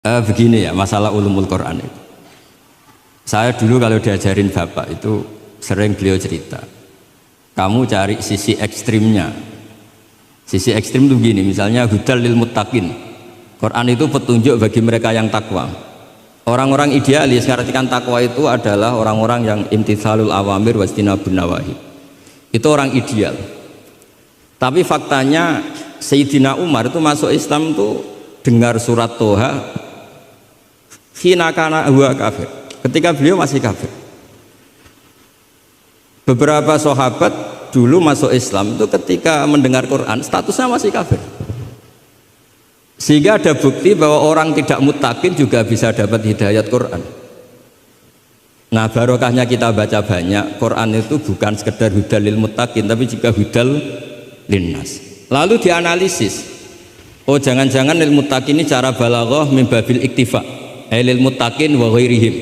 Begini ya, masalah ulumul Quran itu. Saya dulu kalau diajarin bapak itu sering beliau cerita, kamu cari sisi ekstrimnya. Sisi ekstrim itu begini, misalnya hudal lil muttaqin. Quran itu petunjuk bagi mereka yang takwa. Orang-orang idealis mengartikan takwa itu adalah orang-orang yang imtithalul awamir wastinabun nawahi. Itu orang ideal. Tapi faktanya Sayyidina Umar itu masuk Islam tuh dengar surat Toha hina kana huwa kafir, ketika beliau masih kafir. Beberapa sahabat dulu masuk Islam itu ketika mendengar Quran statusnya masih kafir, sehingga ada bukti bahwa orang tidak muttaqin juga bisa dapat hidayat Quran. Nah, barokahnya kita baca banyak Quran itu bukan sekedar hudal lil muttaqin, tapi juga hudal linnas. Lalu dianalisis, oh jangan-jangan lil muttaqin ini cara balaghah min babil iktifa, lil muttaqin wa ghairihim.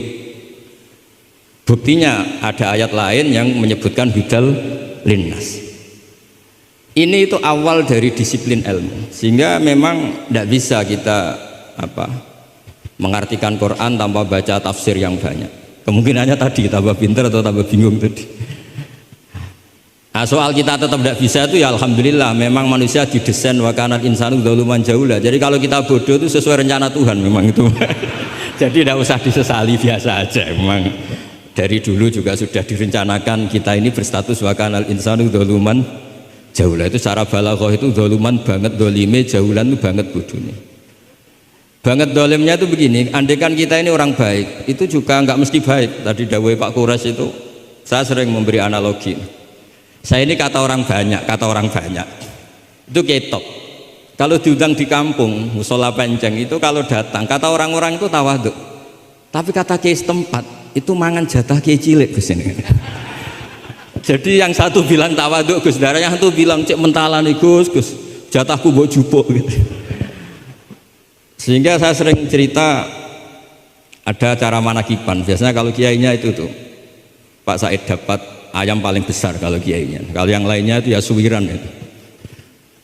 Buktinya ada ayat lain yang menyebutkan hudal linnas. Ini itu awal dari disiplin ilmu, sehingga memang tidak bisa kita mengartikan Quran tanpa baca tafsir yang banyak. Kemungkinannya tadi tambah pinter atau tambah bingung tadi. Nah, soal kita tetap tidak bisa itu ya alhamdulillah, memang manusia didesain wa kanal insanu dzaluman jahula. Jadi kalau kita bodoh itu sesuai rencana Tuhan memang itu. Jadi tidak usah disesali, biasa aja. Memang dari dulu juga sudah direncanakan kita ini berstatus wa kanal insanu dzaluman jahula. Itu secara balaghah itu dzaluman banget, dolime, jahulan itu banget bodohnya. Banget dolimnya itu begini, andaikan kita ini orang baik, itu juga nggak mesti baik. Tadi dawuh Pak Kures itu saya sering memberi analogi. Saya ini kata orang banyak itu ketok. Kalau diundang di kampung musola penceng itu kalau datang kata orang-orang itu tawaduk, tapi kata kiai setempat itu mangan jatah kiai cilik Gus ini. Jadi yang satu bilang tawaduk Gus, darah yang satu bilang cek mentalan Gus jatahku mbok jupuk gitu. Sehingga saya sering cerita ada acara manakiban, biasanya kalau kiainya itu tuh Pak Said dapat ayam paling besar kalau kiainya, kalau yang lainnya itu ya suwiran itu.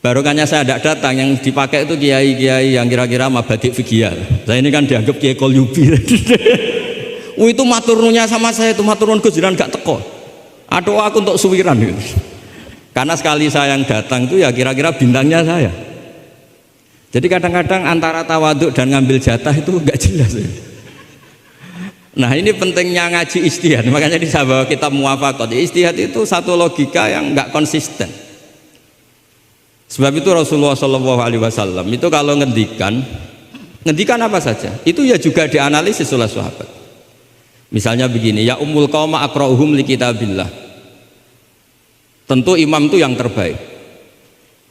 Barokahnya saya tidak datang, yang dipakai itu kiai-kiai yang kira-kira mabadik fikih. Saya ini kan dianggap kiai kolyubi. Itu maturnunya sama saya itu maturun Gus jiran gak teko. Aduh aku untuk suwiran gitu. Karena sekali saya yang datang itu ya kira-kira bintangnya saya. Jadi kadang-kadang antara tawaduk dan ngambil jatah itu gak jelas ya. Nah ini pentingnya ngaji ijtihad, makanya di sahabat kitab muwafaqat. Ijtihad itu satu logika yang nggak konsisten. Sebab itu Rasulullah SAW itu kalau ngendikan apa saja, itu ya juga dianalisis oleh sahabat. Misalnya begini, ya ummul qauma aqra'uhum li kitabillah. Tentu imam itu yang terbaik.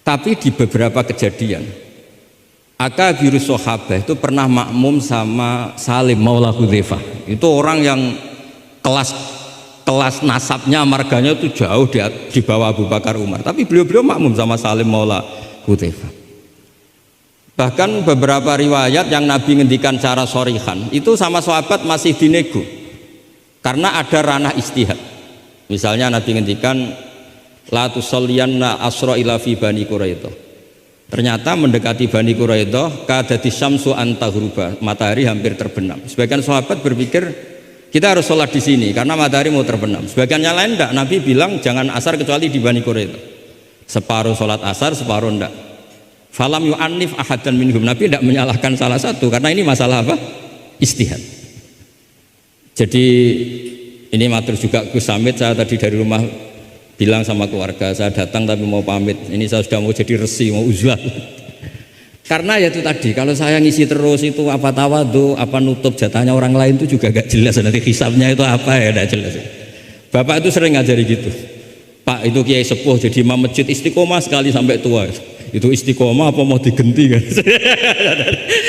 Tapi di beberapa kejadian, akabirus sahabah itu pernah makmum sama Salim Maula Hudzaifah. Itu orang yang kelas nasabnya, marganya itu jauh di bawah Abu Bakar Umar. Tapi beliau makmum sama Salim Maula Hudzaifah. Bahkan beberapa riwayat yang Nabi ngendikan cara shorihan itu sama sahabat masih dinego. Karena ada ranah ijtihad. Misalnya Nabi ngendikan la tusalliyanna asra ila fi bani Quraidah. Ternyata mendekati Bani Quraidah kadati syamsu antahruba, matahari hampir terbenam. Sebagian sahabat berpikir kita harus sholat di sini karena matahari mau terbenam. Sebagian yang lain enggak, Nabi bilang jangan asar kecuali di Bani Quraidah. Separuh sholat asar, separuh enggak. Falam yu'annif ahadan minhum, Nabi enggak menyalahkan salah satu karena ini masalah apa? Ijtihad. Jadi ini matur juga Gus Samit, saya tadi dari rumah bilang sama keluarga, saya datang tapi mau pamit, ini saya sudah mau jadi resi, mau uzlah. Karena ya itu tadi, kalau saya ngisi terus itu apa tawadhu, apa nutup jatahnya orang lain itu juga gak jelas, nanti hisabnya itu apa ya gak jelas. Bapak itu sering ngajari gitu, Pak itu kiai sepuh jadi imam masjid istiqomah sekali sampai tua. Itu istiqomah apa mau digenti kan?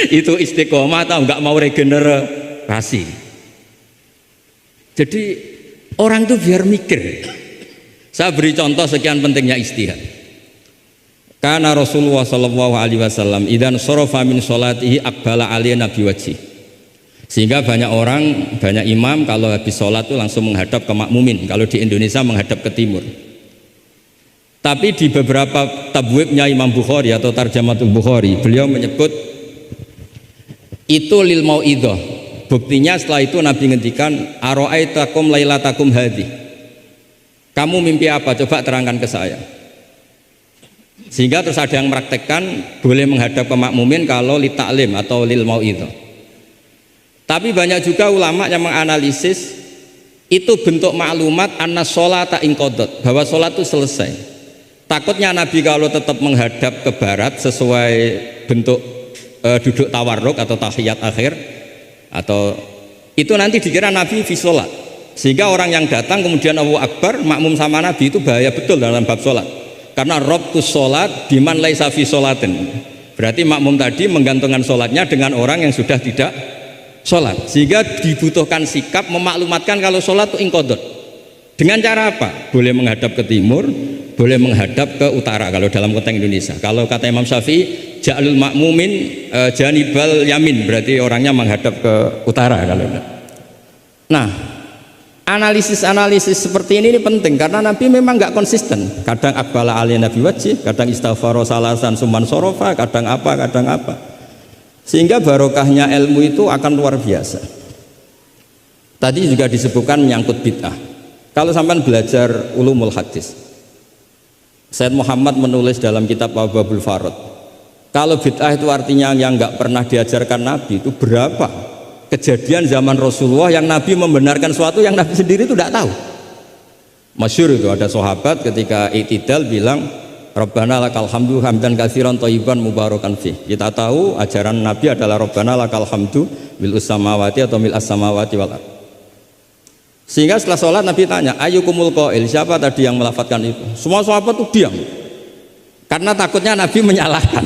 Itu istiqomah atau gak mau regenerasi. Jadi orang itu biar mikir. Saya beri contoh sekian pentingnya ijtihad. Karena Rasulullah SAW idan sorofa min sholatihi akbala aliyah nabi wajih. Sehingga banyak orang, banyak imam kalau habis sholat itu langsung menghadap ke makmumin. Kalau di Indonesia menghadap ke timur. Tapi di beberapa tabwibnya Imam Bukhari atau Tarjamatul Bukhari, beliau menyebut Itu lil mauidhah. Buktinya setelah itu Nabi ngendikan ara'aitakum lailatakum hadhi. Kamu mimpi apa? Coba terangkan ke saya. Sehingga terus ada yang mempraktekkan boleh menghadap ke makmumin kalau li ta'lim atau lil mauidhah. Tapi banyak juga ulama yang menganalisis itu bentuk maklumat anna sholata inqadat, bahwa sholat itu selesai. Takutnya Nabi kalau tetap menghadap ke barat sesuai bentuk duduk tawarruk atau tahiyat akhir, atau itu nanti dikira Nabi fi sholat, sehingga orang yang datang kemudian Allahu Akbar makmum sama Nabi itu bahaya betul dalam bab sholat, karena robtus sholat biman laisa fi sholatin, berarti makmum tadi menggantungkan sholatnya dengan orang yang sudah tidak sholat, sehingga dibutuhkan sikap memaklumatkan kalau sholat itu inqadat. Dengan cara apa? Boleh menghadap ke timur, boleh menghadap ke utara kalau dalam konteks Indonesia. Kalau kata Imam Syafi'i, ja'alul makmumin janibal yamin, berarti orangnya menghadap ke utara kalau. Nah, analisis seperti ini penting karena Nabi memang nggak konsisten. Kadang aqbala alaihi nabi wajih, kadang istaghfara salasan suman sorofa, kadang apa. Sehingga barokahnya ilmu itu akan luar biasa. Tadi juga disebutkan menyangkut bid'ah. Kalau sampai belajar ulumul hadis, Sayyid Muhammad menulis dalam kitab Abwabul Farad, kalau bid'ah itu artinya yang nggak pernah diajarkan Nabi, itu berapa kejadian zaman Rasulullah yang Nabi membenarkan sesuatu yang Nabi sendiri itu tidak tahu. Masyhur itu ada sahabat ketika i'tidal bilang Rabbana lakal hamdu hamdan katsiran thayyiban mubarakan fih. Kita tahu ajaran Nabi adalah Rabbana lakal hamdu mil samawati atau mil as-samawati wal ardh. Sehingga setelah sholat Nabi tanya, ayyukumul qail, siapa tadi yang melafadzkan itu? Semua sahabat itu diam, karena takutnya Nabi menyalahkan.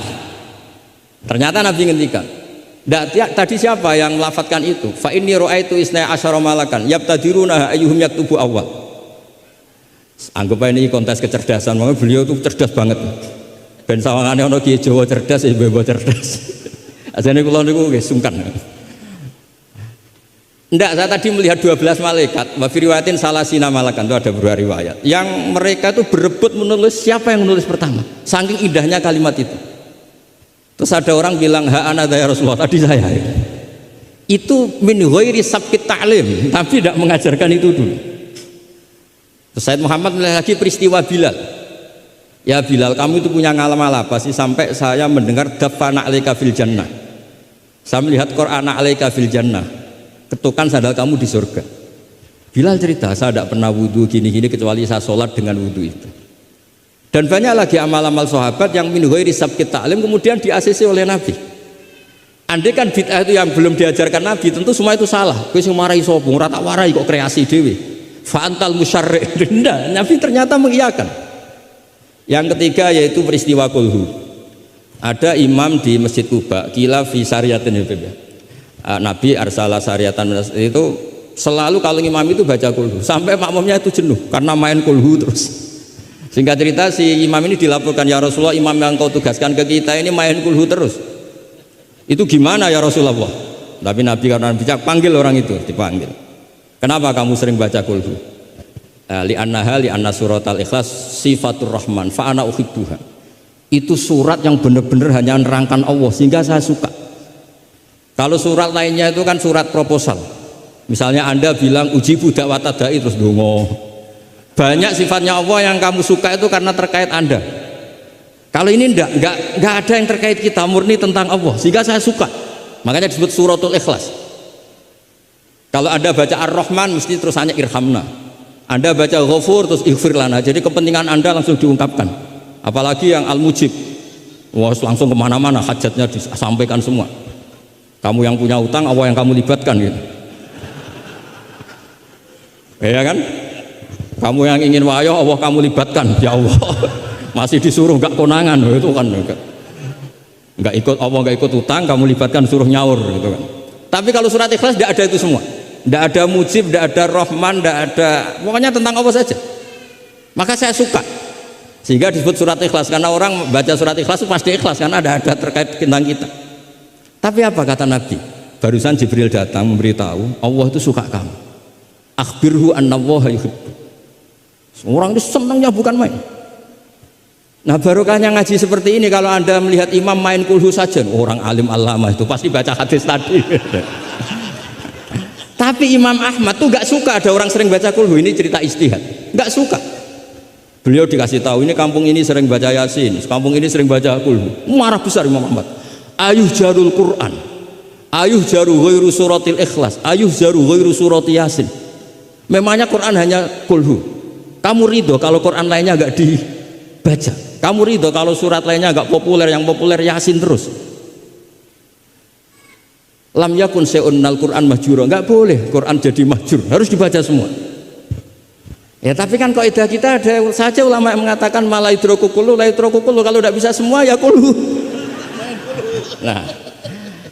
Ternyata Nabi ngendikan, tadi siapa yang melafadzkan itu? Fa inni ra'aitu isna asyara malakan yabtadiruna ayyuhum yaktubu awal. Anggap ini kontes kecerdasan, makanya beliau itu cerdas banget. Ben sawangane ana kiye Jawa cerdas, ibu cerdas. Ajane kula niku nggih sungkan. Enggak, saya tadi melihat 12 malaikat, wa fi riwayatin salasina malakan, itu ada beberapa riwayat yang mereka itu berebut menulis siapa yang menulis pertama, saking indahnya kalimat itu. Terus ada orang bilang ha ana ya Rasulullah, tadi saya. Itu min ghairi sabqit ta'lim, tapi tidak mengajarkan itu dulu. Terus Sayyid Muhammad melihat lagi peristiwa Bilal. Ya Bilal, kamu itu punya ngalaman apa sih sampai saya mendengar dafana alaika fil jannah. Saya melihat Qur'ana alaika fil jannah. Ketukan sandal kamu di surga. Bilal cerita, saya tidak pernah wudhu gini-gini kecuali saya sholat dengan wudhu itu. Dan banyak lagi amal-amal sahabat yang min ghairi sabqit ta'lim kemudian di-ACC oleh Nabi. Andai kan bid'ah itu yang belum diajarkan Nabi, tentu semua itu salah. Kowe sing marai sapa, ora tak warai kok kreasi dhewe. Fa antal musyarri'. Ndak, Nabi ternyata mengiyakan. Yang ketiga yaitu peristiwa kulhu. Ada imam di Masjid Kuba, kila fi syariatin Nabi arsala syariatan itu selalu kalau imam itu baca kulhu sampai makmumnya itu jenuh karena main kulhu terus. Singkat cerita si imam ini dilaporkan, ya Rasulullah, imam yang kau tugaskan ke kita ini main kulhu terus. Itu gimana ya Rasulullah? Tapi Nabi karena bijak panggil orang itu, dipanggil. Kenapa kamu sering baca kulhu? Li anna suratal ikhlas sifatur rahman fa ana uhibbuha. Itu surat yang benar-benar hanya nerangkan Allah sehingga saya suka. Kalau surat lainnya itu kan surat proposal. Misalnya Anda bilang uji budak watadai terus dongo. Banyak sifatnya Allah yang kamu suka itu karena terkait Anda. Kalau ini enggak ada yang terkait kita, murni tentang Allah. Sehingga saya suka. Makanya disebut suratul ikhlas. Kalau Anda baca Ar-Rahman mesti terus hanya irhamna. Anda baca Ghafur terus ighfir lana. Jadi kepentingan Anda langsung diungkapkan. Apalagi yang Al-Mujib. Wah, langsung kemana-mana hajatnya disampaikan semua. Kamu yang punya utang, Allah yang kamu libatkan gitu. Ya kan? Kamu yang ingin wayah, Allah kamu libatkan. Ya Allah, masih disuruh gak konangan, itu kan nggak ikut Allah, nggak ikut utang, kamu libatkan suruh nyaur gitu kan. Tapi kalau surat ikhlas tidak ada itu semua. Tidak ada mujib, tidak ada rahman, tidak ada, pokoknya tentang Allah saja. Maka saya suka. Sehingga disebut surat ikhlas, karena orang baca surat ikhlas itu pasti ikhlas karena ada terkait tentang kita. Tapi apa kata Nabi? Barusan Jibril datang memberitahu Allah itu suka kamu. Akhbirhu annallaha yuhibbu. Orang itu senangnya bukan main. Nah barokahnya ngaji seperti ini, kalau Anda melihat imam main kulhu saja, orang alim alama itu pasti baca hadis tadi. Tapi Imam Ahmad tuh gak suka ada orang sering baca kulhu. Ini cerita ijtihad, gak suka. Beliau dikasih tahu ini kampung ini sering baca Yasin, kampung ini sering baca kulhu. Marah besar Imam Ahmad. Ayuh jarul Quran, ayuh jaru ghairu suratil Ikhlas, ayuh jaru ghairu surati Yasin. Memangnya Quran hanya kulhu. Kamu ridho kalau Quran lainnya gak dibaca? Kamu ridho kalau surat lainnya gak populer, yang populer Yasin terus? Lam yakun se'unnal Quran mahjura, nggak boleh Quran jadi mahjur, harus dibaca semua. Ya tapi kan kaidah kita ada saja ulama yang mengatakan malaidroku kullu, laidroku kullu, kalau tidak bisa semua ya kullu. Nah,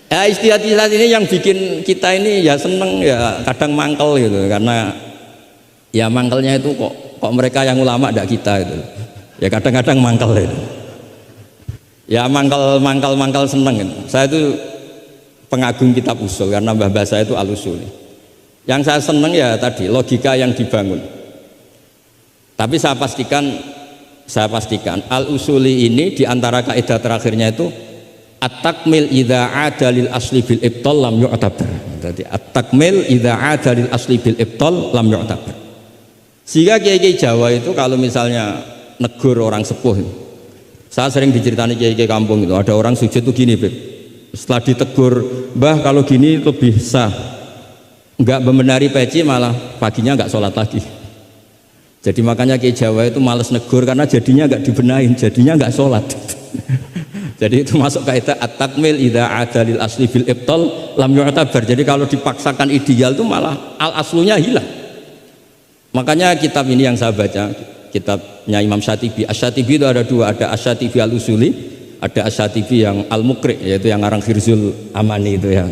ya istilah-istilah ini yang bikin kita ini ya seneng, ya kadang mangkel gitu, karena ya mangkelnya itu kok mereka yang ulama tidak kita itu, ya kadang-kadang mangkel itu. Ya mangkel seneng gitu. Saya itu pengagum kitab usul karena mbah saya itu al-usul. Yang saya seneng ya tadi logika yang dibangun. Tapi saya pastikan al-usuli ini diantara kaidah terakhirnya itu at-takmil idza ada lil asli bil ibtal lam yu'tabar. Jadi at-takmil idza ada lil asli bil ibtal lam yu'tabar. Sehingga kiai-kiai Jawa itu kalau misalnya negur orang sepuh, saya sering diceritani kiai-kiai kampung itu ada orang sujud tuh gini, Beb. Setelah ditegur, Mbah kalau gini lebih sah, nggak membenari peci malah paginya nggak sholat lagi. Jadi makanya Kiai Jawa itu males negur karena jadinya nggak dibenahin, jadinya nggak sholat. Jadi itu masuk kaidah at-takmil idza ada lil asli bil ibtal lam yu'tabar. Jadi kalau dipaksakan ideal itu malah al aslunya hilang. Makanya kitab ini yang saya baca, kitabnya Imam Syatibi. Asy-Syatibi itu ada dua, ada Asy-Syatibi al-Usuli, ada Asy-Syatibi yang al-Muqri, yaitu yang ngarang Khirzul Amani itu ya.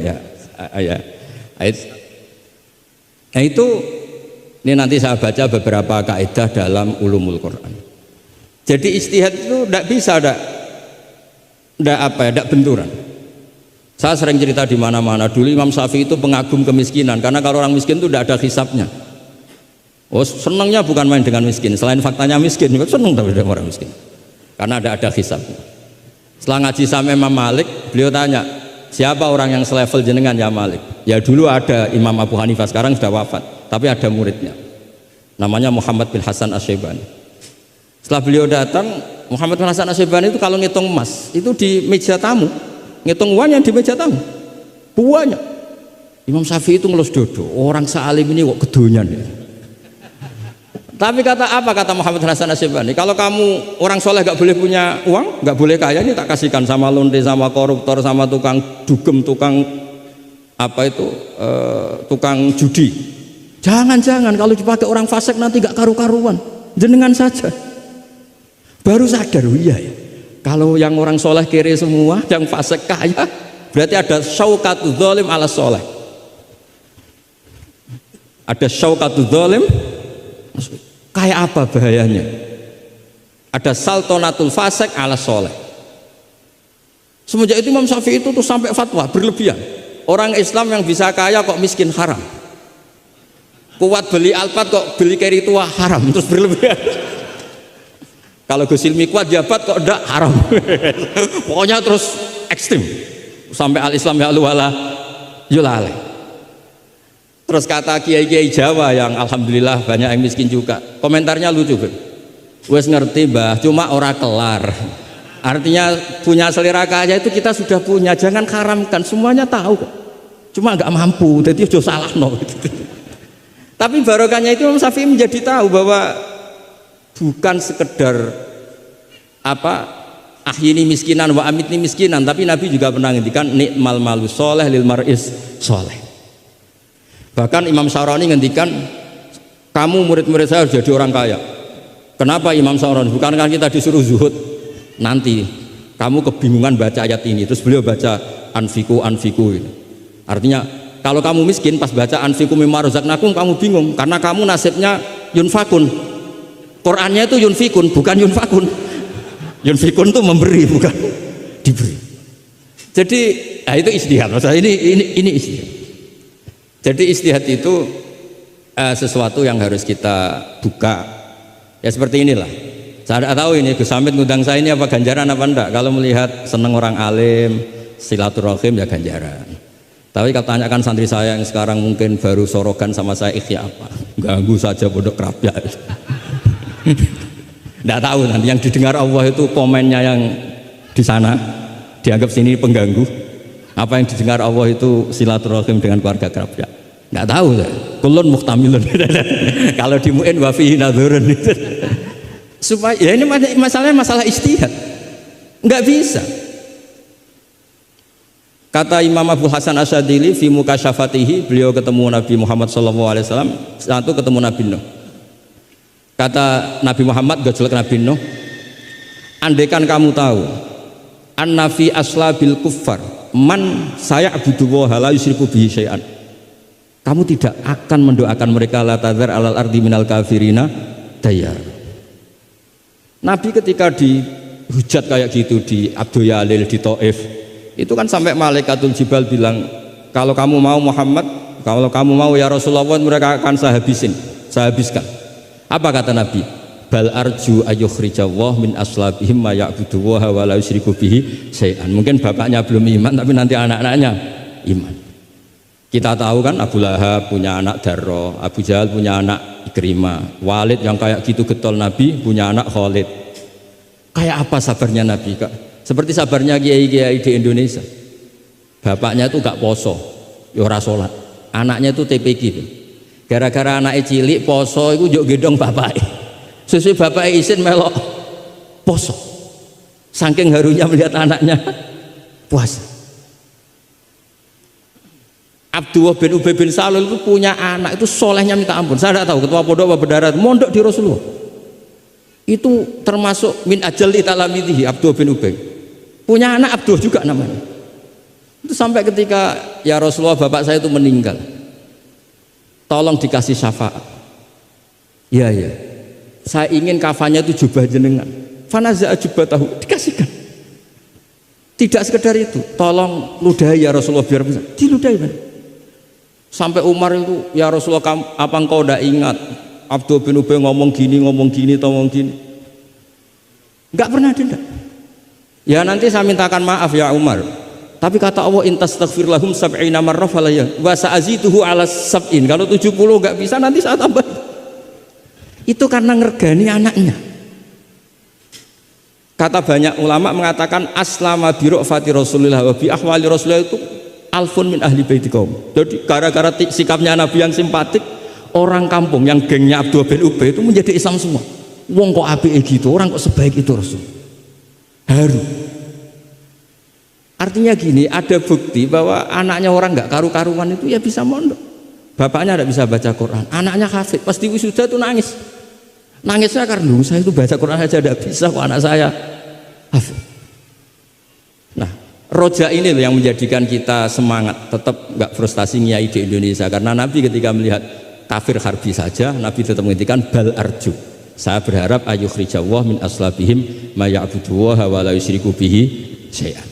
Nah itu ini nanti saya baca beberapa kaidah dalam ulumul Quran. Jadi ijtihad itu tidak bisa tidak benturan. Saya sering cerita di mana-mana. Dulu Imam Syafi'i itu pengagum kemiskinan karena kalau orang miskin itu tidak ada hisabnya. Oh senangnya bukan main dengan miskin, selain faktanya miskin, senang tapi dengan orang miskin karena ada hisabnya. Setelah ngaji sama Imam Malik, beliau tanya, siapa orang yang selevel jenengan ya Malik? Ya dulu ada Imam Abu Hanifah, sekarang sudah wafat, tapi ada muridnya, namanya Muhammad bin Hasan Asy-Syaibani. Setelah beliau datang, Muhammad bin Hasan Asy-Syaibani itu kalau ngitung emas itu di meja tamu, ngitung uangnya di meja tamu, buahnya. Imam Syafi'i itu ngelus dodo, orang sealim ini kok kedonyan ya. Tapi kata Muhammad Hasan Asy-Syaibani, kalau kamu orang soleh gak boleh punya uang, gak boleh kaya, ini tak kasihkan sama lonte, sama koruptor, sama tukang dugem, tukang tukang judi. Jangan kalau dipakai orang fasik nanti gak karu-karuan, jenengan saja. Baru sadar, iya ya. Kalau yang orang soleh kere semua, yang fasik kaya, berarti ada syauqatu dzalim ala soleh. Ada syauqatu dzalim. Kayak apa bahayanya? Ada saltonatul fasik ala soleh. Semenjak itu Imam Syafi'i itu tuh sampai fatwa berlebihan. Orang Islam yang bisa kaya kok miskin haram. Kuat beli Alphard kok beli carry tua haram, terus berlebihan. Kalau Gus Ilmi kuat jabat kok enggak haram. Pokoknya terus ekstrim. Sampai al-Islam ya wala yulale. Terus kata kiai-kiai Jawa yang alhamdulillah banyak yang miskin juga, komentarnya lucu, wes ngerti Mbah, cuma ora kelar. Artinya punya selera kaya itu kita sudah punya, jangan haramkan, semuanya tahu kok, cuma nggak mampu, jadi udah salah no. Tapi barokahnya itu Imam Syafi'i menjadi tahu bahwa bukan sekedar ahyini miskinan wa amitni miskinan, tapi Nabi juga pernah ngendikan nikmal malu soleh lil maris soleh. Bahkan Imam Syarani ngendikan, kamu murid-murid saya harus jadi orang kaya. Kenapa Imam Syarani? Bukankah kita disuruh zuhud? Nanti kamu kebingungan baca ayat ini, terus beliau baca anfiku gitu. Artinya kalau kamu miskin pas baca anfiku mimma razaqnakum kamu bingung karena kamu nasibnya yunfakun. Qurannya itu yunfikun bukan yunfakun. Yunfikun itu memberi bukan diberi. Jadi itu ijtihad. Maksudnya ini ijtihad. Jadi ijtihad itu sesuatu yang harus kita buka. Ya seperti inilah. Saya tidak tahu ini Gus Hamid ngundang saya ini apa ganjaran apa enggak. Kalau melihat seneng orang alim, silaturahim ya ganjaran. Tapi kalau tanyakan santri saya yang sekarang mungkin baru sorogan sama saya, ikhya apa? Ganggu saja pondok kerapia. Tidak tahu nanti yang didengar Allah itu komennya yang di sana dianggap sini pengganggu. Apa yang didengar Allah itu silaturahim dengan keluarga kerapia. Tidak tahu saya. Kulun muhtamilun. Kalau di mu'in wa fihi nadhurun. Supaya ya ini masalah ijtihad, nggak bisa. Kata Imam Abu Hasan Asyadili fi mukasyafatihi, beliau ketemu Nabi Muhammad SAW, satu ketemu Nabi Nuh. Kata Nabi Muhammad gojolek Nabi Nuh, andaikan kamu tahu anna fi aslabil kuffar man saya'budu wa la yusyriku bihi syai'an, kamu tidak akan mendoakan mereka la tadzar alal ardi minal kafirina dayar. Nabi ketika dihujat kayak gitu di Abdul Yalil di Taif, itu kan sampai Malaikatul Jibal bilang, kalau kamu mau Muhammad, kalau kamu mau ya Rasulullah, mereka akan saya habiskan. Apa kata Nabi? Bal arju ayyukhrijawah min aslabihim ma ya'budu wa la yusyriku bihi syai'an. Mungkin bapaknya belum iman, tapi nanti anak-anaknya iman. Kita tahu kan Abu Lahab punya anak Darro, Abu Jahal punya anak Ikrimah, Walid yang kayak gitu getol Nabi punya anak Khalid. Kayak apa sabarnya Nabi, Kak? Seperti sabarnya kiai-kiai di Indonesia. Bapaknya itu gak poso, ya ora salat. Anaknya itu TPG. Gara-gara anaknya cilik poso itu njuk gendong bapaknya. Sesuai bapaknya isin melok poso. Saking harunya melihat anaknya puasa. Abdullah bin Ubay bin Salul itu punya anak itu solehnya minta ampun. Saya tidak tahu ketua pondok apa berdarah, mondok di Rasulullah. Itu termasuk min ajal italamidihi Abdullah bin Ubay. Punya anak Abdullah juga namanya. Itu sampai ketika ya Rasulullah bapak saya itu meninggal, tolong dikasih syafaat. Ya, saya ingin kafannya itu jubah jenengan. Fanaza jubah tahu dikasihkan. Tidak sekedar itu, tolong ludahi ya Rasulullah biar bisa diludahi. Man. Sampai Umar itu, ya Rasulullah apa engkau tidak ingat Abdul bin Ubay ngomong gini, enggak pernah ada. Ya nanti saya mintakan maaf ya Umar, tapi kata Allah intastaghfir lahum sab'ina marrah falaya wa sa'azituhu ala sab'in. Kalau 70 enggak bisa, nanti saya tambah. Itu karena ngergani anaknya. Kata banyak ulama mengatakan aslama bi ra'fati Rasulillah wa bi ahwali Rasulillah itu alfun min ahli baiti kaum. Jadi gara-gara sikapnya Nabi yang simpatik, orang kampung yang gengnya Abdul bin Ubay itu menjadi Islam semua. Wong kok apike gitu, orang kok sebaik itu Rasul. Haru. Artinya gini, ada bukti bahwa anaknya orang nggak karu-karuan itu ya bisa mondok. Bapaknya tidak bisa baca Quran, anaknya hafid, pasti wisuda itu nangis. Nangisnya karena saya itu baca Quran aja tidak bisa kok anak saya hafid. Nah, roja ini loh yang menjadikan kita semangat tetap nggak frustasi nyai di Indonesia, karena Nabi ketika melihat kafir harbi saja Nabi tetap menghentikan bal arju, saya berharap ayyukhrijawah min aslabihim ma ya'budu wa la yusyriku bihi syai'an.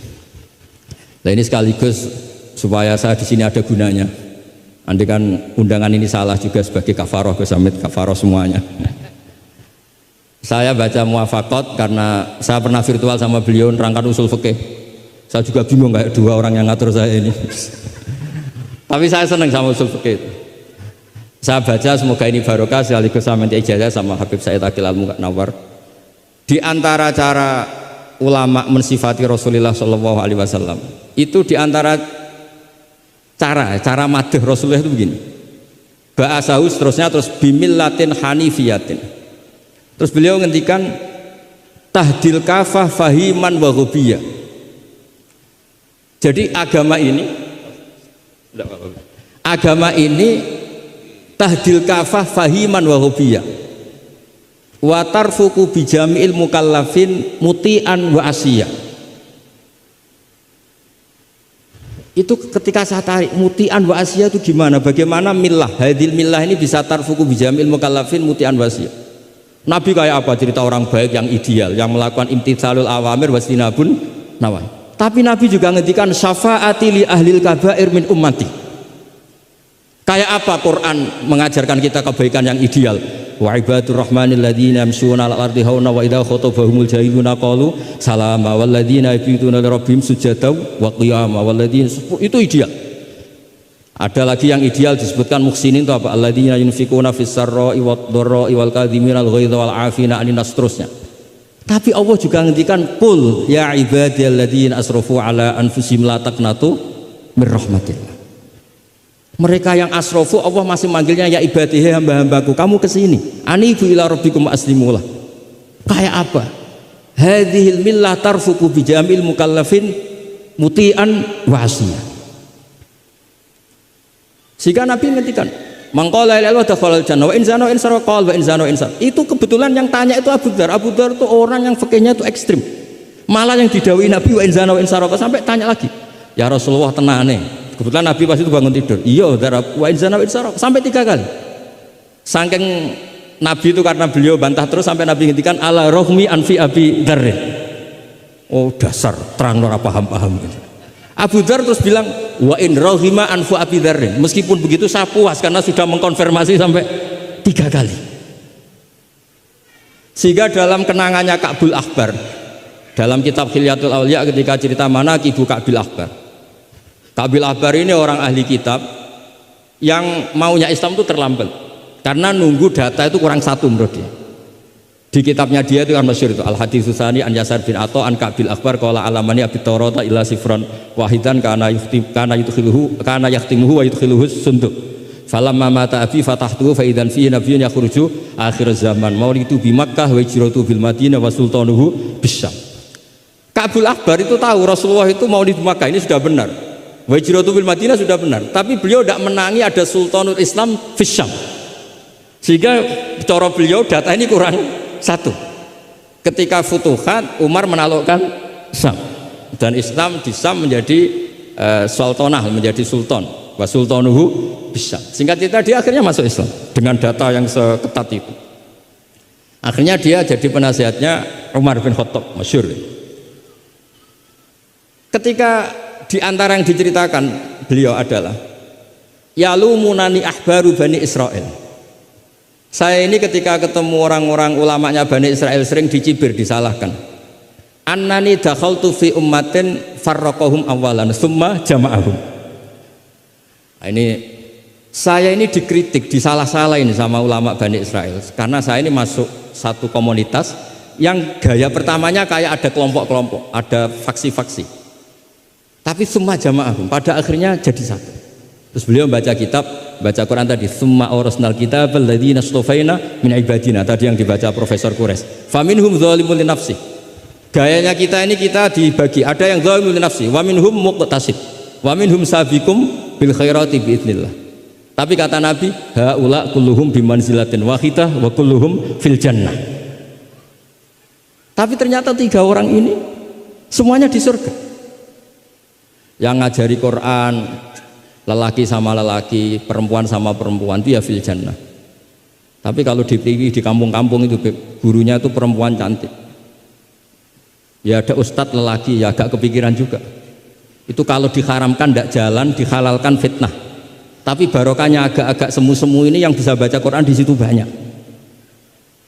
Nah ini sekaligus supaya saya di sini ada gunanya, andai kan undangan ini salah juga sebagai kafaroh, kesamit kafaroh semuanya. Saya baca muwafaqat karena saya pernah virtual sama beliau nerangkan usul fikih. Saya juga bingung kayak dua orang yang ngatur saya ini. Tapi saya senang sama usul fikih itu. Saya baca semoga ini barokah, sekaligus saya minta ijazah sama Habib Said Aqil Al-Munawwar. Di antara cara ulama mensifati Rasulullah Shallallahu Alaihi Wasallam itu di antara cara madh Rasulullah itu begini. Ba'asahu seterusnya terus bimillatin hanifiyatin. Terus beliau ngendikan tahdil kafah fahiman wa ghubiyah. Jadi agama ini tahdil kafah fahiman wa ghubiyah. Wa tarfuku bijami'il mukallafin muti'an wa asiyah. Itu ketika saya tarik muti'an wa asiyah itu gimana? Bagaimana millah? Hadil millah ini bisa tarfuku bijami'il mukallafin muti'an wa asiyah. Nabi kayak apa? Cerita orang baik yang ideal, yang melakukan imtitsalul awamir wastinabun nawahi. Tapi Nabi juga ngendikan syafaati li ahlil kabair min ummati. Kayak apa Quran mengajarkan kita kebaikan yang ideal? wa ibadur rahmanil ladzina yamshuna 'alal ardi hauna wa idza khatabahumul jahiluna qalu salama wal ladzina yabituna li rabbihim sujadan wa qiyama wal ladzina, itu ideal. Ada lagi yang ideal disebutkan muhsinin itu apa? Alladzina yunfikuna fis sarra'i wad dharra'i wal kadhiminal ghaidha wal 'afina 'anil nas, terusnya. Tapi Allah juga ngendikan qul ya ibadiyalladzina asrafu 'ala anfusihim la taqnatu mir rahmatillah. Mereka yang asrofu Allah masih manggilnya ya ibadihi, hamba-hambaku, kamu kesini, anibu ila rabbikum aslimulah. Kayak apa? Hadhil millah tarfuku bijamil mukallafin muti'an wa'asiyah. Sehingga Nabi ngertikan mangqala la ilaha illallah jannah wa in zana wa in sarqa wa in zana wa in sarqa. Itu kebetulan yang tanya itu Abu Dzar. Abu Dzar itu orang yang fikihnya itu ekstrim. Malah yang didhawuhi Nabi wa in zana wa in sarqa sampai tanya lagi, ya Rasulullah tenane. Kebetulan Nabi pas itu bangun tidur. Iya, wa in zana wa in sarqa sampai 3 kali. Saking Nabi itu karena beliau bantah terus sampai Nabi ngendikan ala rohmi anfi Abi Dzar. Oh dasar terang ora paham-paham gitu. Abu Dzar terus bilang wa in rohima anfu Abi Dzar. Meskipun begitu saya puas karena sudah mengkonfirmasi sampai 3 kali. Sehingga dalam kenangannya Ka'bul Ahbar dalam kitab Khilyatul Auliya ketika cerita Manaqibu Ka'bil Ahbar, Ka'bil Ahbar ini orang ahli kitab yang maunya Islam itu terlambat karena nunggu data itu kurang 1 menurut dia. Di kitabnya dia itu kan masyhur itu Al-Hadits Tsani an Yasar bin Atha an Ka'bil Ahbar qala alamani abi Taurata illa sifran wahidan kana yahtimuhu wa yudkhiluhu sunduk. Falamma mata abi fatahtuhu fa idzan fihi nabiyyun yakhruju akhir zaman. Maulidu bi Makkah wa hijratu bil Madinah wa sultanuhu bisyam. Ka'bil Ahbar itu tahu Rasulullah itu maulid Makkah ini sudah benar. Wa hijratu bil Madinah sudah benar. Tapi beliau tidak menangi ada sultanul Islam bisyam. Sehingga cara beliau data ini kurang 1. Ketika Futuhat Umar menaklukkan Syam dan Islam di Syam menjadi sultanah, menjadi sultan wa sultanuhu bisyam. Singkat cerita dia akhirnya masuk Islam dengan data yang seketat itu. Akhirnya dia jadi penasihatnya Umar bin Khattab masyhur. Ketika di antara yang diceritakan beliau adalah yalumunani ahbaru Bani Israel. Saya ini ketika ketemu orang-orang ulamanya Bani Israel sering dicibir, disalahkan. Annani dakhaltu fi ummatin farraqahum awalan summa jama'ahum. Nah, ini saya ini dikritik, disalah-salahin sama ulama Bani Israel karena saya ini masuk satu komunitas yang gaya pertamanya kayak ada kelompok-kelompok, ada faksi-faksi. Tapi summa jama'ahum, pada akhirnya jadi satu. Terus beliau baca kitab, baca Quran tadi, summa awrasnal kitab alladzina istafaina min ibadina, tadi yang dibaca Profesor Qures. Faminhum dzalimun li nafsi. Gayanya kita ini kita dibagi, ada yang dzalimun li nafsi, wa minhum muqtasid, wa minhum sabiqum bil khairati biidznillah. Tapi kata Nabi, haula kulluhum bimanzilatin wahidah wa kulluhum fil jannah. Tapi ternyata 3 orang ini semuanya di surga. Yang ngajari Quran lelaki sama lelaki, perempuan sama perempuan, itu ya fil jannah. Tapi kalau di kampung-kampung itu gurunya itu perempuan cantik, ya ada ustadz lelaki, ya agak kepikiran juga. Itu kalau diharamkan tidak jalan, dihalalkan fitnah. Tapi barokahnya agak-agak semu-semu ini yang bisa baca Quran di situ banyak.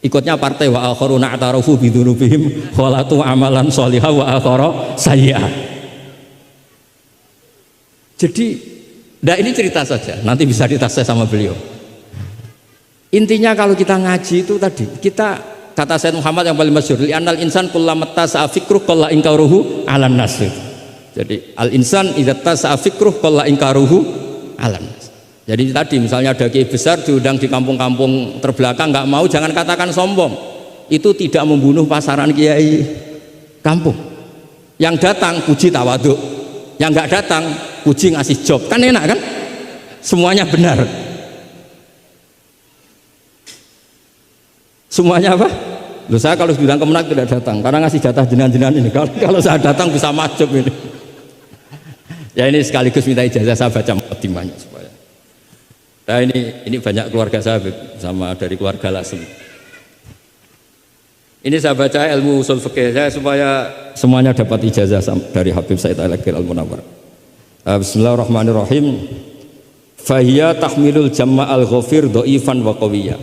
Ikutnya partai wa akharuna atarafu bidunubihim khalatu amalan sholihah wa akhara sayyi'ah. Jadi nah ini cerita saja, nanti bisa ditasih sama beliau. Intinya kalau kita ngaji itu tadi, kita kata Sayyid Muhammad yang paling masyhur, li'annal insan kullamat tasa'a fikruh qalla inkaruhu 'alan nas. Jadi al insan idza tasa'a fikruh qalla inkaruhu 'alan nas. Jadi tadi misalnya ada kiai besar diundang di kampung-kampung terbelakang nggak mau, jangan katakan sombong. Itu tidak membunuh pasaran kiai kampung. Yang datang puji tawadhu, yang nggak datang puji ngasih job, kan enak kan? Semuanya benar. Semuanya apa? Loh, saya kalau diundang Kemenak tidak datang karena ngasih jatah jenengan-jenengan ini. Kalau saya datang bisa majub ini. Ya ini sekaligus minta ijazah saya baca mukadimahnya supaya. Nah ini banyak keluarga saya sama dari keluarga Lasem. Ini saya baca ilmu usul fikih saya supaya semuanya dapat ijazah dari Habib Said Al-Akhir Al-Munawwar. Bismillahirrahmanirrahim. Fahiya tahmilul jamma al-ghafir dhaifan wa qawiyya.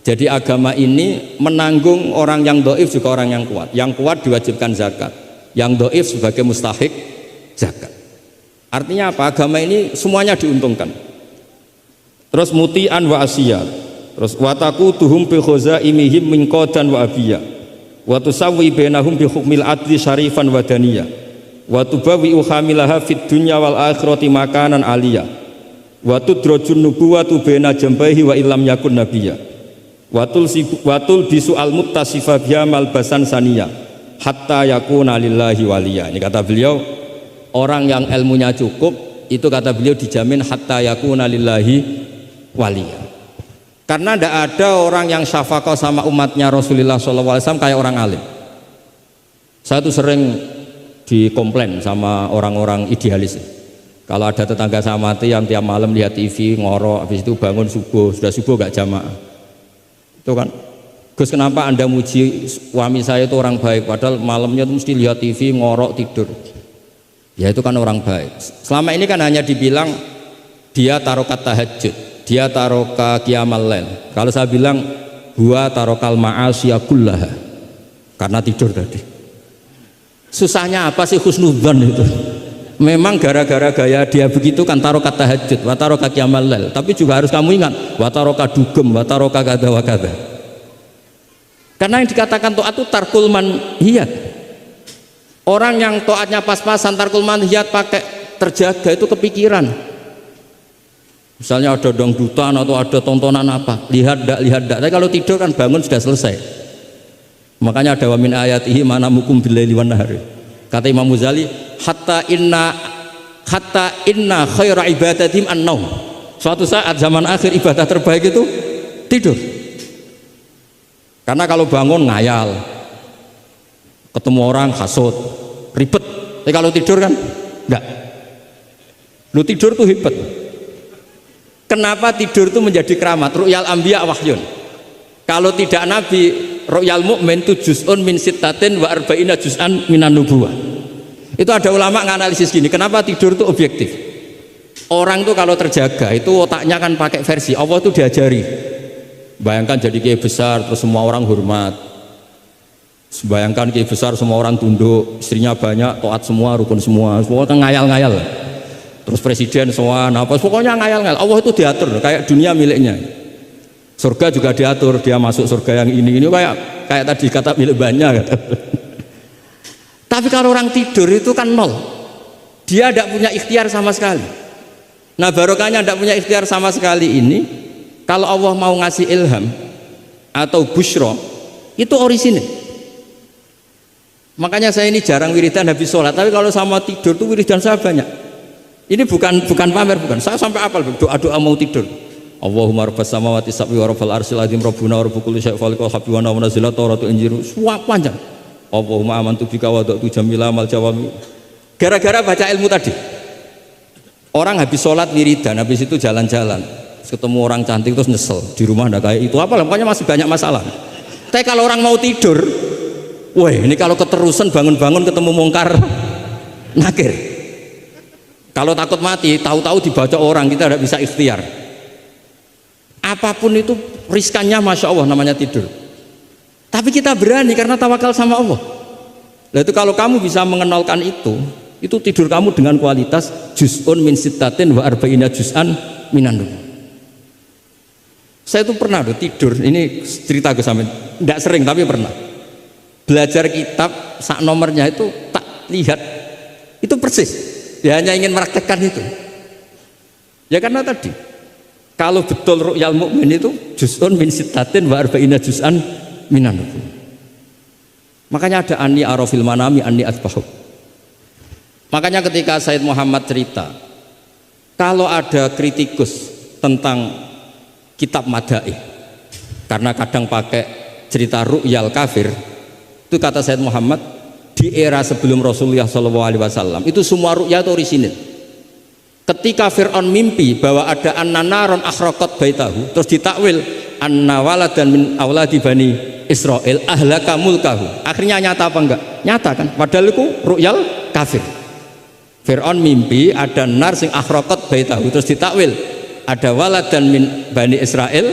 Jadi agama ini menanggung orang yang doif juga orang yang kuat. Yang kuat diwajibkan zakat, yang doif sebagai mustahik zakat. Artinya apa? Agama ini semuanya diuntungkan. Terus muti'an wa asiyat. Terus wataku tuhum bi khazaimihim min qadan wa abiyya. Wa tusawwi bainahum bi hukmil adli syarifan wa daniyah. Wa tubawi uhamilaha fid dunya wal akhirati makanan aliyah. Wa tudrajun nubuwatu baina jambaihi wa illam yakun nabiyya. Watul bisu al muttasifa biha malbasan saniyah hatta yakuna lillahi waliya. Ini kata beliau, orang yang ilmunya cukup itu kata beliau dijamin hatta yakuna lillahi waliya. Karena tidak ada orang yang syafaqah sama umatnya Rasulullah SAW kayak orang alim. Saya tuh sering dikomplain sama orang-orang idealis. Kalau ada tetangga saya mati yang tiap malam lihat TV ngorok, habis itu bangun subuh, sudah subuh gak jamaah. Itu kan, Gus kenapa anda muji suami saya itu orang baik padahal malamnya itu mesti lihat TV ngorok tidur. Ya itu kan orang baik. Selama ini kan hanya dibilang dia tarokat tahajud, dia taroka qiyamal lail. Kalau saya bilang gua tarokal ma'asiyah kullaha, karena tidur tadi. Susahnya apa sih husnudzon itu? Memang gara-gara gaya dia begitu kan tarokat tahajud, wa taroka qiyamal lail. Tapi juga harus kamu ingat, wa taroka dugem, wa taroka kada wa kada. Karena yang dikatakan taat itu tarkul manhiyat. Orang yang taatnya pas-pasan tarkul manhiyat pakai terjaga itu kepikiran. Misalnya ada dangdutan atau ada tontonan apa, lihat dak. Tapi kalau tidur kan bangun sudah selesai. Makanya ada wa min ayatihi manamukum billaili wan nahari. Kata Imam Ghazali, hatta inna khaira ibadatim an-naum. Suatu saat zaman akhir ibadah terbaik itu tidur. Karena kalau bangun ngayal, ketemu orang hasut, ribet. Tapi kalau tidur kan enggak. Lu tidur tuh hebat. Kenapa tidur itu menjadi keramat? Ru'yal anbiya wahyun. Kalau tidak nabi, ru'yal mu'min itu juz'un min sittatin wa arba'ina juz'an minan nubuwah. Itu ada ulama nganalisis gini, kenapa tidur itu objektif? Orang tuh kalau terjaga itu otaknya kan pakai versi Allah tuh diajari. Bayangkan jadi kiai besar terus semua orang hormat. Bayangkan kiai besar semua orang tunduk, istrinya banyak, taat semua, rukun semua kan ngayal-ngayal. Terus presiden semua, apa pokoknya ngayal-ngayal. Allah itu diatur kayak dunia miliknya. Surga juga diatur, dia masuk surga yang ini kayak tadi kata milik banyak. Tapi kalau orang tidur itu kan nol, dia tidak punya ikhtiar sama sekali. Nah barokahnya tidak punya ikhtiar sama sekali ini, kalau Allah mau ngasih ilham atau busyra itu orisinil. Makanya saya ini jarang wiridan habis sholat, tapi kalau sama tidur tuh wiridan saya banyak. Ini bukan pamer, bukan. Saya sampai apal doa mau tidur. Allahumma rabbas samawati sab'i wa rabbal arsyil azim rabbuna wa rabbu kulli syai'in khaliqul habbi wa nazzala tawratu injiru. Semua panjang. Allahumma amantu bika wa da'tu jamila amal jawami. Gara-gara baca ilmu tadi. Orang habis sholat wiridan, habis itu jalan-jalan, ketemu orang cantik terus nyesel di rumah ndak kayak itu apa, pokoknya masih banyak masalah. Tapi kalau orang mau tidur, wah ini kalau keterusan bangun-bangun ketemu mungkar nakir. Kalau takut mati, tahu-tahu dibaca orang, kita tidak bisa ikhtiar. Apapun itu riskannya masya Allah namanya tidur. Tapi kita berani karena tawakal sama Allah. Nah itu kalau kamu bisa mengenalkan itu tidur kamu dengan kualitas juz'un min sittatin wa arba'ina juz'an minan nubuwah. Saya itu pernah tidur, ini cerita gue sampai, tidak sering tapi pernah. Belajar kitab sak nomornya itu tak lihat, itu persis. Dia hanya ingin meraktekkan itu. Ya karena tadi, kalau betul ru'yal mu'min itu juz'un min sittatin wa arba'ina juz'an minan nubuwah. Makanya ada anni arafil manami anni atbahu. Makanya ketika Said Muhammad cerita, kalau ada kritikus tentang kitab Madaih, karena kadang pakai cerita ru'yal kafir, itu kata Said Muhammad, di era sebelum Rasulullah SAW itu semua ru'ya itu orisinil. Ketika Fir'aun mimpi bahwa ada an-naron akhraqat baitahu, terus ditakwil anna waladan min auladi bani Israel ahlaka mulkahu. Akhirnya nyata apa enggak? Nyata kan? Padahal itu ru'yal kafir. Fir'aun mimpi ada nar sing akhraqat baitahu, terus ditakwil ada waladan min bani Israel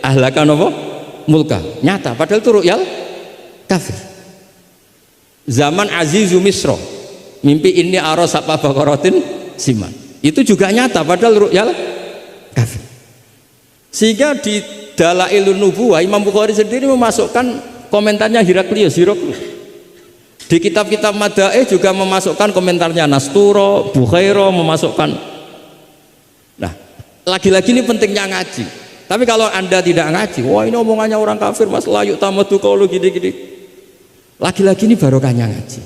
ahlaka napa mulka, nyata padahal itu ru'yal kafir. Zaman Azizu Misro mimpi ini aros apa bakorotin siman, itu juga nyata padahal ru'yal kafir. Sehingga di Dalailun Nubuwah Imam Bukhari sendiri memasukkan komentarnya Heraklius. Di kitab-kitab Madaih juga memasukkan komentarnya Nasturo, Bukhairo memasukkan. Nah, lagi-lagi ini pentingnya ngaji. Tapi kalau Anda tidak ngaji, wah ini omongannya orang kafir, mas layu tamatu qaulu gini-gini. Lagi-lagi ini barokahnya ngaji.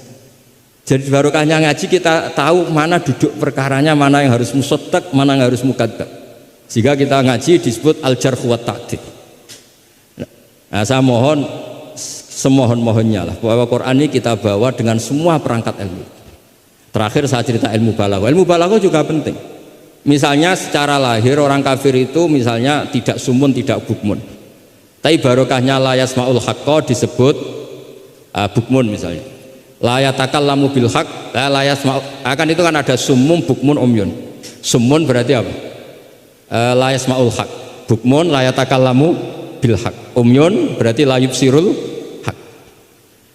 Jadi barokahnya ngaji kita tahu mana duduk perkaranya, mana yang harus musaddaq, mana yang harus mukadzab. Jika kita ngaji disebut al-jarh wa ta'dil. Nah, saya mohon semohon-mohonnya lah bahwa Quran ini kita bawa dengan semua perangkat ilmu. Terakhir saya cerita ilmu balaghah. Ilmu balaghah juga penting. Misalnya secara lahir orang kafir itu misalnya tidak sumun, tidak bukmun. Tapi barokahnya la yasmaul haqqa disebut bukmun misalnya. La yatakallamu bil haqq, la yasma'u. Akan itu kan ada sumum, bukmun, umyun. Sumun berarti apa? La yasmaul haq, bukmun la yatakallamu bil haq, umyun berarti la yubsirul haq.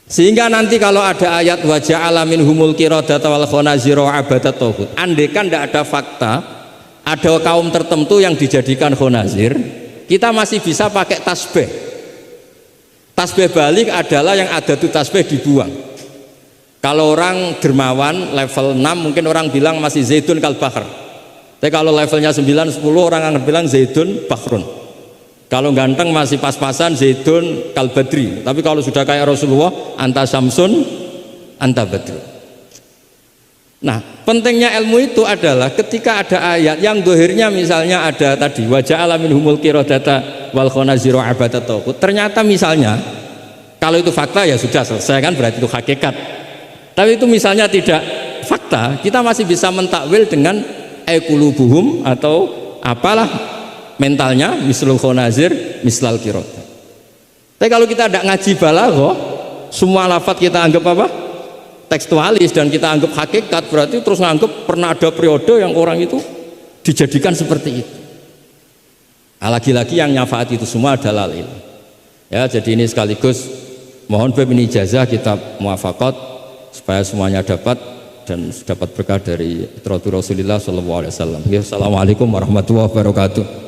Sehingga nanti kalau ada ayat wa ja'ala minhumul qiradata wal khanazira abadat tauhid, andekan tidak ada fakta ada kaum tertentu yang dijadikan khonazir, kita masih bisa pakai tasbih. Tasbih balik adalah yang ada tuh tasbih dibuang. Kalau orang dermawan level 6 mungkin orang bilang masih zaidun kal bahr. Tapi kalau levelnya 9-10 orang akan bilang zaidun bahrun. Kalau ganteng masih pas-pasan zaidun kal badri. Tapi kalau sudah kayak Rasulullah anta samsun anta badru. Nah, pentingnya ilmu itu adalah ketika ada ayat yang dohirnya misalnya ada tadi wa ja'ala minhumul qiradata wal khanazira abadat tauhid. Ternyata misalnya kalau itu fakta ya sudah selesai kan, berarti itu hakikat. Tapi itu misalnya tidak fakta, kita masih bisa mentakwil dengan qulubuhum atau apalah mentalnya mislul khonazir mislal qirad. Tapi kalau kita tidak ngaji balaghah, semua lafaz kita anggap apa? Tekstualis dan kita anggap hakikat, berarti terus nganggap pernah ada periode yang orang itu dijadikan seperti itu. Nah, lagi-lagi yang nyafaat itu semua adalah ilmu. Ya, jadi ini sekaligus mohon ini ijazah kitab muwafaqat supaya semuanya dapat dan dapat berkah dari Rasulullah sallallahu alaihi wasallam. Assalamualaikum warahmatullahi wabarakatuh.